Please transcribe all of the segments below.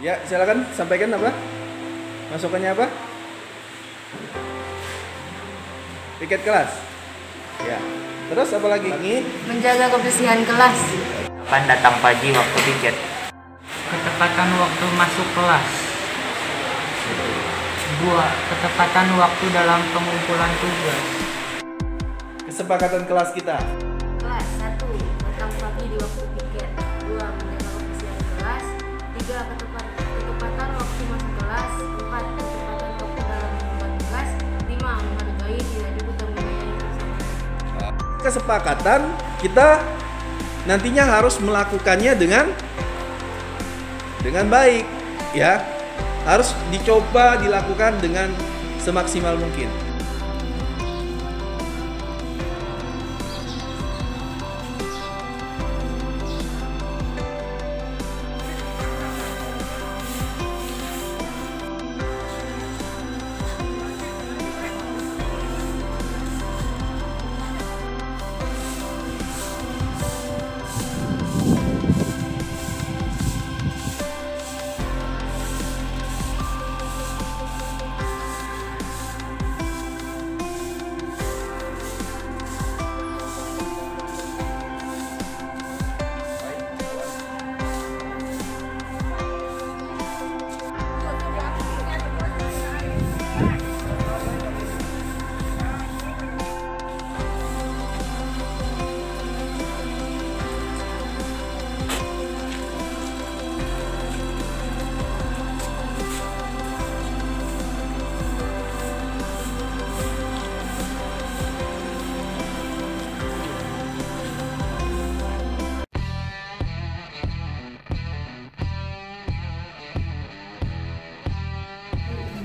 Ya, silakan sampaikan apa? Masukannya apa? Piket kelas. Ya. Terus apa lagi? Menjaga kebersihan kelas. Kapan datang pagi waktu piket? Ketepatan waktu masuk kelas. 2. Ketepatan waktu dalam pengumpulan tugas. Kesepakatan kelas kita. Kelas 1. Datang pagi di waktu piket. 2. Menjaga kebersihan kelas. 3. Ketepatan waktu masuk kelas. 4. Ketepatan waktu dalam pengumpulan tugas. 5. Menghargai tidak dibutuhkan membayar bersama. Kesepakatan kita nantinya harus melakukannya dengan baik, ya. Harus dicoba dilakukan dengan semaksimal mungkin.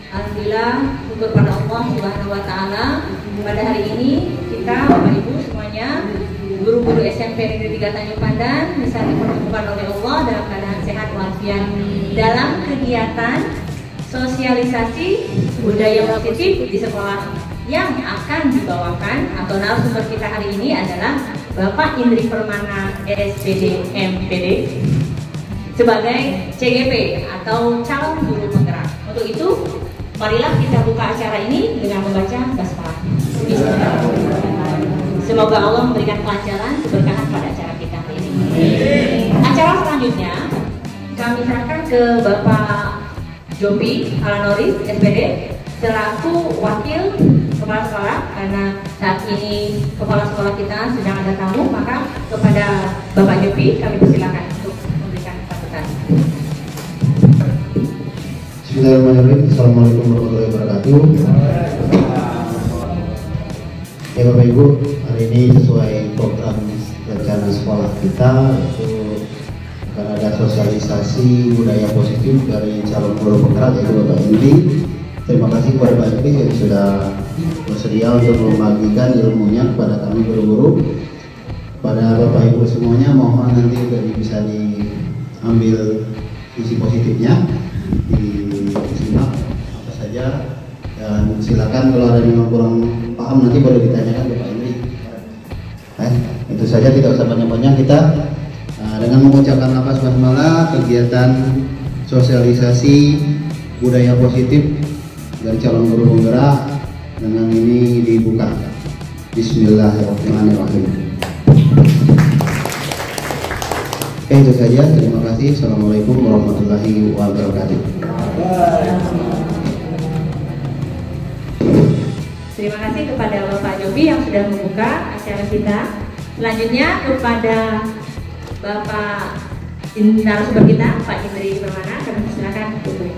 Alhamdulillah, syukur pada Allah Subhanahu wa Ta'ala. Pada hari ini kita Bapak Ibu semuanya, guru-guru SMP Negeri 3 Tanjung Pandan bisa dipertemukan oleh Allah dalam keadaan sehat walafiat dalam kegiatan sosialisasi budaya positif di sekolah yang akan dibawakan atau narasumber kita hari ini adalah Bapak Indri Permana SPD MPD sebagai CGP atau calon guru penggerak. Untuk itu, marilah kita buka acara ini dengan membaca basmalah. Semoga Allah memberikan kelancaran, keberkahan pada acara kita hari ini. Acara selanjutnya kami serahkan ke Bapak Jopi Alanori SPD selaku wakil kepala sekolah, karena saat ini kepala sekolah kita sedang ada tamu, maka kepada Bapak Jopi kami persilakan untuk memberikan sambutan. Bismillahirrahmanirrahim. Assalamualaikum warahmatullahi wabarakatuh. Ya Bapak Ibu, hari ini sesuai program rencana sekolah kita, yaitu akan ada sosialisasi budaya positif dari calon guru penggerak yaitu Bapak Indri. Terima kasih kepada Pak Indri yang sudah bersedia untuk membagikan ilmunya kepada kami guru-guru. Pada Bapak Ibu semuanya, mohon nanti bisa diambil sisi positifnya, disimak apa saja, dan silakan kalau ada yang kurang paham nanti boleh ditanyakan ke Pak Indri. Itu saja, tidak usah banyak-banyak. Kita dengan mengucapkan lafaz basmalah, kegiatan sosialisasi budaya positif dari calon guru penggerak dengan ini dibuka. Bismillahirrahmanirrahim. Itu saja, terima kasih. Assalamualaikum warahmatullahi wabarakatuh. Terima kasih kepada Bapak Jopi yang sudah membuka acara kita. Selanjutnya kepada Bapak narasumber kita, Pak Indri Permana, kami persilakan untuk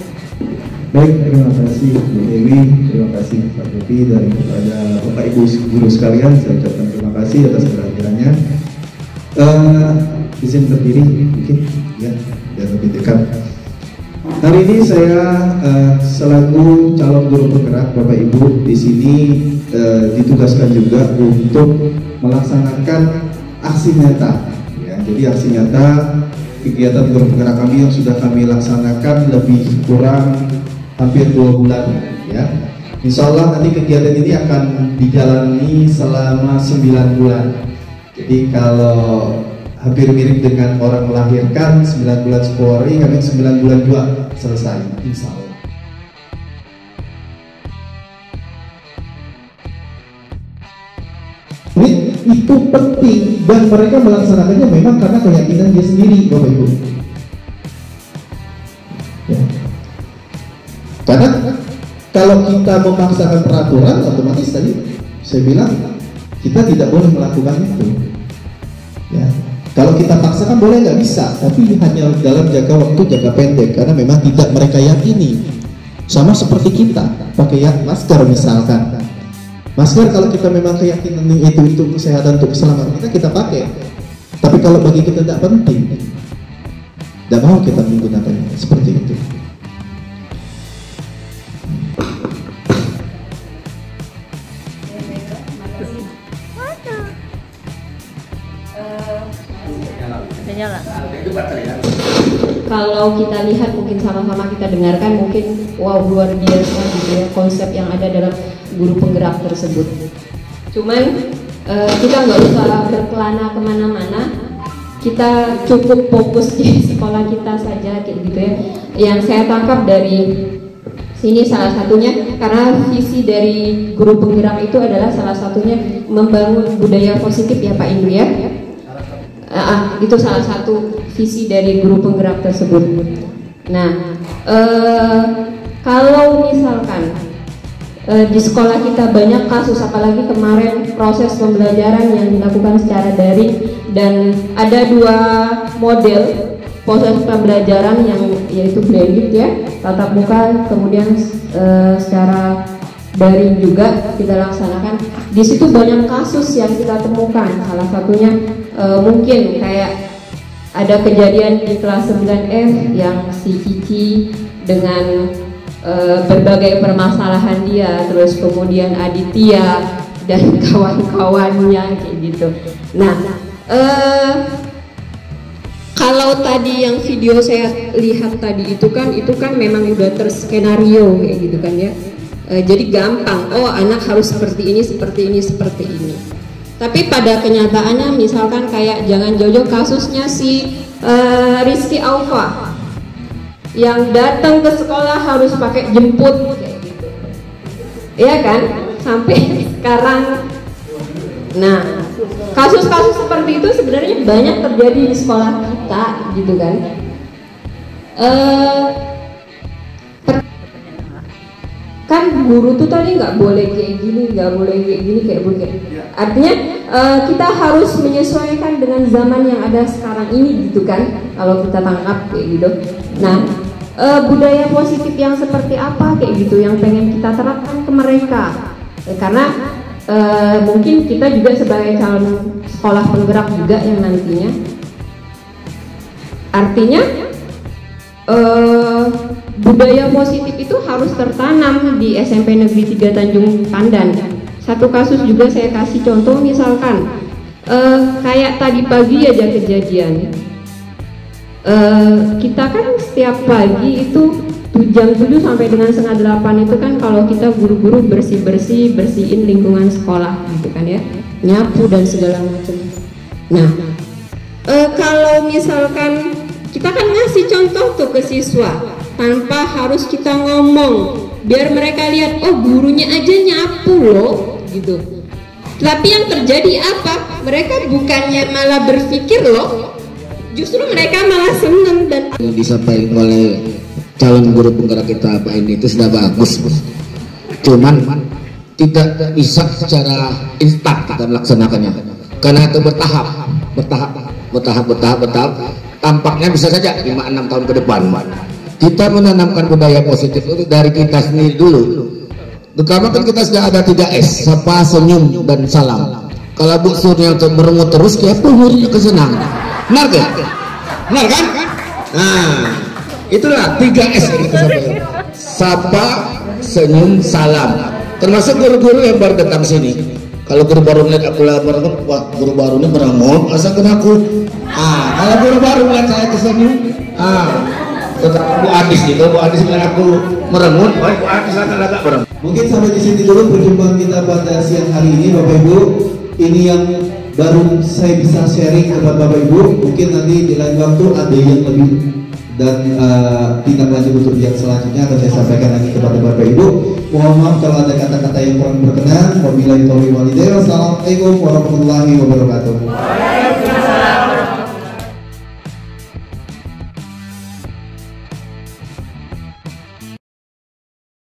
Baik, terima kasih Bu Dewi, terima kasih Pak Jopi, dan kepada Bapak Ibu guru sekalian, saya ucapkan terima kasih atas kehadirannya. Izin berdiri mungkin, ya, biar lebih dekat. Hari ini saya selaku calon guru penggerak Bapak Ibu di sini ditugaskan juga untuk melaksanakan aksi nyata. Ya, jadi aksi nyata kegiatan guru penggerak kami yang sudah kami laksanakan lebih kurang hampir 2 bulan. Ya, Insya Allah nanti kegiatan ini akan dijalani selama 9 bulan. Jadi kalau hampir mirip dengan orang melahirkan 9 bulan 10 hari, kami 9 bulan juga selesai, insya Allah. Itu penting dan mereka melaksanakannya memang karena keyakinan dia sendiri, Bapak Ibu. Ya. Karena kalau kita memaksakan peraturan, otomatis tadi saya bilang kita tidak boleh melakukan itu. Ya. Kalau kita paksakan boleh nggak bisa, tapi hanya dalam jangka waktu jangka pendek karena memang tidak mereka yakini. Sama seperti kita pakai masker misalkan. Masker kalau kita memang keyakinan itu untuk kesehatan, untuk keselamatan kita pakai. Tapi kalau bagi kita tidak penting, tidak mau kita menggunakannya seperti itu. Kalau kita lihat, mungkin sama-sama kita dengarkan, mungkin wow, luar biasa gitu ya konsep yang ada dalam guru penggerak tersebut. Cuman kita nggak usah berkelana kemana-mana, kita cukup fokus di sekolah kita saja kayak gitu ya. Yang saya tangkap dari sini salah satunya, karena visi dari guru penggerak itu adalah salah satunya membangun budaya positif ya Pak Indri ya. Itu salah satu visi dari guru penggerak tersebut. Nah, kalau misalkan di sekolah kita banyak kasus, apalagi kemarin proses pembelajaran yang dilakukan secara daring, dan ada 2 model proses pembelajaran yang yaitu blended ya, tatap muka kemudian secara daring juga kita laksanakan. Di situ banyak kasus yang kita temukan. Salah satunya mungkin kayak ada kejadian di kelas 9F yang si Cici dengan berbagai permasalahan dia, terus kemudian Aditya dan kawan-kawannya kayak gitu. Nah, kalau tadi yang video saya lihat tadi itu kan memang udah terskenario kayak gitu kan ya. Jadi gampang, oh anak harus seperti ini, seperti ini, seperti ini. Tapi pada kenyataannya misalkan kayak jangan jauh-jauh kasusnya si Rizky Aufa yang datang ke sekolah harus pakai jemput kayak gitu. Iya kan? Sampai sekarang. Nah, kasus-kasus seperti itu sebenarnya banyak terjadi di sekolah kita gitu kan. Kan guru tuh tadi nggak boleh kayak gini, nggak boleh kayak gini, kayak boleh. Artinya kita harus menyesuaikan dengan zaman yang ada sekarang ini gitu kan, kalau kita tangkap kayak gitu. Nah, budaya positif yang seperti apa kayak gitu yang pengen kita terapkan ke mereka, karena mungkin kita juga sebagai calon sekolah penggerak juga yang nantinya, artinya budaya positif itu harus tertanam di SMP Negeri 3 Tanjung Pandan. Satu kasus juga saya kasih contoh, misalkan kayak tadi pagi aja kejadian. Kita kan setiap pagi itu jam 7 sampai dengan setengah 8 itu kan kalau kita guru-guru bersihin lingkungan sekolah gitu kan ya, nyapu dan segala macam. Nah, kalau misalkan kita kan ngasih contoh tuh ke siswa tanpa harus kita ngomong, biar mereka lihat oh gurunya aja nyapu loh gitu. Tapi yang terjadi apa? Mereka bukannya malah berpikir loh, justru mereka malah seneng. Dan disampaikan oleh calon guru penggerak kita Pak ini itu sudah bagus, cuman tidak bisa secara instan kita melaksanakannya karena itu bertahap. Tampaknya bisa saja 5-6 tahun ke depan kita menanamkan budaya positif itu dari kita sendiri dulu. Pertama kan kita sudah ada 3S, sapa, senyum, dan salam. Kalau Bu Surya untuk merengut terus, kayak muridnya kesenangan. Benar gak? Benar kan? Nah, itulah 3S kita sampaikan. Sapa, senyum, salam. Termasuk guru-guru yang baru datang sini. Kalau guru baru melihat aku lapar, wah guru baru ini merengut, asalkan aku. Kalau guru baru melihat saya kesenyum, Bu Adis gitu, Bu Adis melihat aku merengut, Bu Adis agak merengut. Mungkin sampai di sini dulu perjumpaan kita pada siang hari ini, Bapak Ibu. Ini yang baru saya bisa sharing kepada Bapak Ibu. Mungkin nanti di lain waktu ada yang lebih dan tindak lanjut untuk yang selanjutnya akan saya sampaikan lagi kepada Bapak Ibu. Mohon maaf kalau ada kata-kata yang kurang berkenan. Wabillahi taufiq wal hidayah. Wassalamualaikum warahmatullahi wabarakatuh.